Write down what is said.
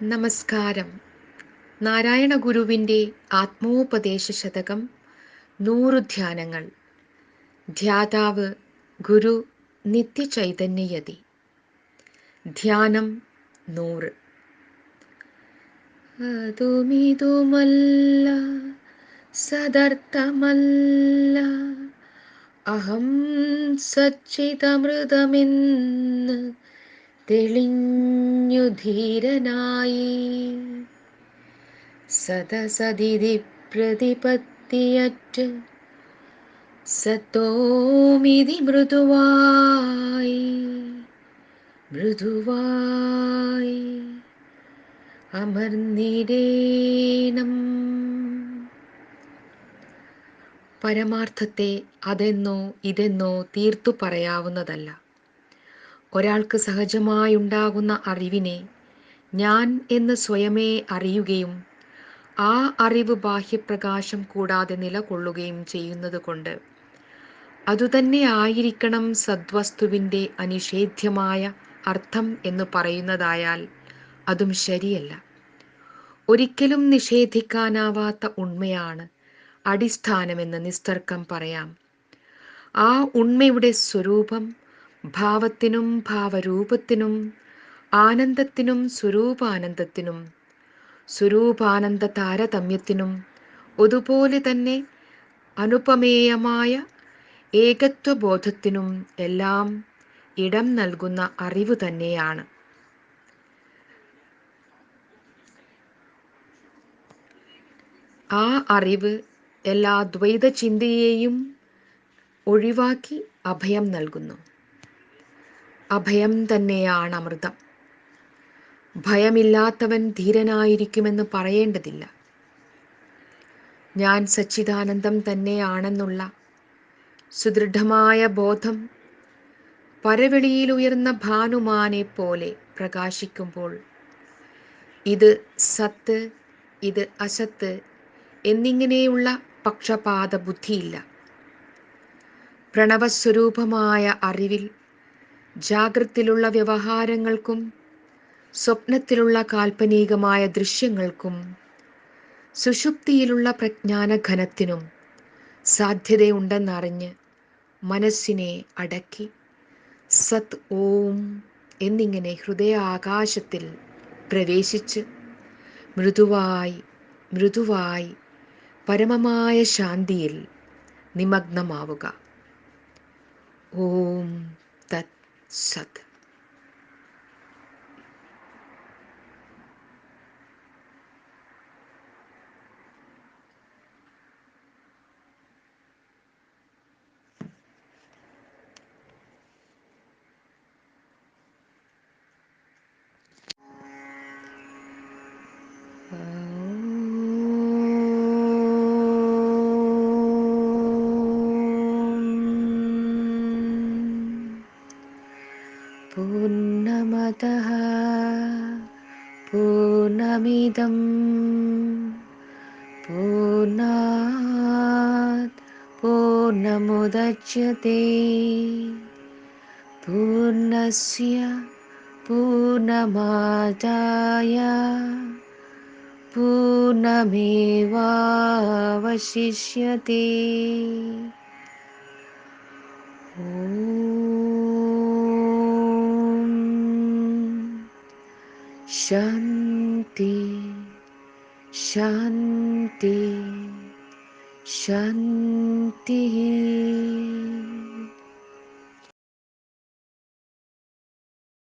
നമസ്കാരം. നാരായണ ഗുരുവിൻ്റെ ആത്മോപദേശ ശതകം 100 ധ്യാനങ്ങൾ. ധ്യാതാവ് ഗുരു നിത്യചൈതന്യയതി. ധ്യാനം 100. അതുമിതുമല്ല, സദർത്ഥമല്ല, അഹം സച്ചിതമൃതമെന്ന് തെളിഞ്ഞു ധീരനായി. സദസദിതി പ്രതിപത്തിയറ്റ് സത്തോമിതി മൃദുവായി അമർന്നിടേണം. പരമാർത്ഥത്തെ അതെന്നോ ഇതെന്നോ തീർത്തു പറയാവുന്നതല്ല. ഒരാൾക്ക് സഹജമായുണ്ടാകുന്ന അറിവിനെ ഞാൻ എന്ന് സ്വയമേ അറിയുകയും ആ അറിവ് ബാഹ്യപ്രകാശം കൂടാതെ നിലകൊള്ളുകയും ചെയ്യുന്നത് കൊണ്ട് അതുതന്നെ ആയിരിക്കണം സദ്വസ്തുവിൻ്റെ അനിഷേധ്യമായ അർത്ഥം എന്ന് പറയുന്നതായാൽ അതും ശരിയല്ല. ഒരിക്കലും നിഷേധിക്കാനാവാത്ത ഉണ്മയാണ് അടിസ്ഥാനമെന്ന് നിസ്തർക്കം പറയാം. ആ ഉണ്മയുടെ സ്വരൂപം ഭാവത്തിനും ഭാവരൂപത്തിനും ആനന്ദത്തിനും സ്വരൂപാനന്ദത്തിനും സ്വരൂപാനന്ദ താരതമ്യത്തിനും അതുപോലെ തന്നെ അനുപമേയമായ ഏകത്വബോധത്തിനും എല്ലാം ഇടം നൽകുന്ന അറിവ് തന്നെയാണ്. ആ അറിവ് എല്ലാ ദ്വൈത ചിന്തയെയും ഒഴിവാക്കി അഭയം നൽകുന്നു. അഭയം തന്നെയാണ് അമൃതം. ഭയമില്ലാത്തവൻ ധീരനായിരിക്കുമെന്ന് പറയേണ്ടതില്ല. ഞാൻ സച്ചിദാനന്ദം തന്നെയാണെന്നുള്ള സുദൃഢമായ ബോധം പരവെളിയിലുയർന്ന ഭാനുമാനെ പോലെ പ്രകാശിക്കുമ്പോൾ ഇത് സത്ത്, ഇത് അസത്ത് എന്നിങ്ങനെയുള്ള പക്ഷപാത ബുദ്ധിയില്ല. പ്രണവസ്വരൂപമായ അറിവിൽ ജാഗ്രത്തിലുള്ള വ്യവഹാരങ്ങൾക്കും സ്വപ്നത്തിലുള്ള കാൽപ്പനികമായ ദൃശ്യങ്ങൾക്കും സുഷുപ്തിയിലുള്ള പ്രജ്ഞാനഘനത്തിനും സാധ്യതയുണ്ടെന്നറിഞ്ഞ് മനസ്സിനെ അടക്കി സത് ഓം എന്നിങ്ങനെ ഹൃദയാകാശത്തിൽ പ്രവേശിച്ച് മൃദുവായി പരമമായ ശാന്തിയിൽ നിമഗ്നമാവുക. ഓം തത് സത്. പൂർണ്ണമതഃ പൂർണ്ണമിദം പൂർണ്ണാത് പൂർണ്ണമുദച്യത്തെ പൂർണ്ണസ്യ പൂർണ്ണമാദായ പൂർണ്ണമേവാവശിഷ്യത്തെ. ശാന്തി ശാന്തി ശാന്തി.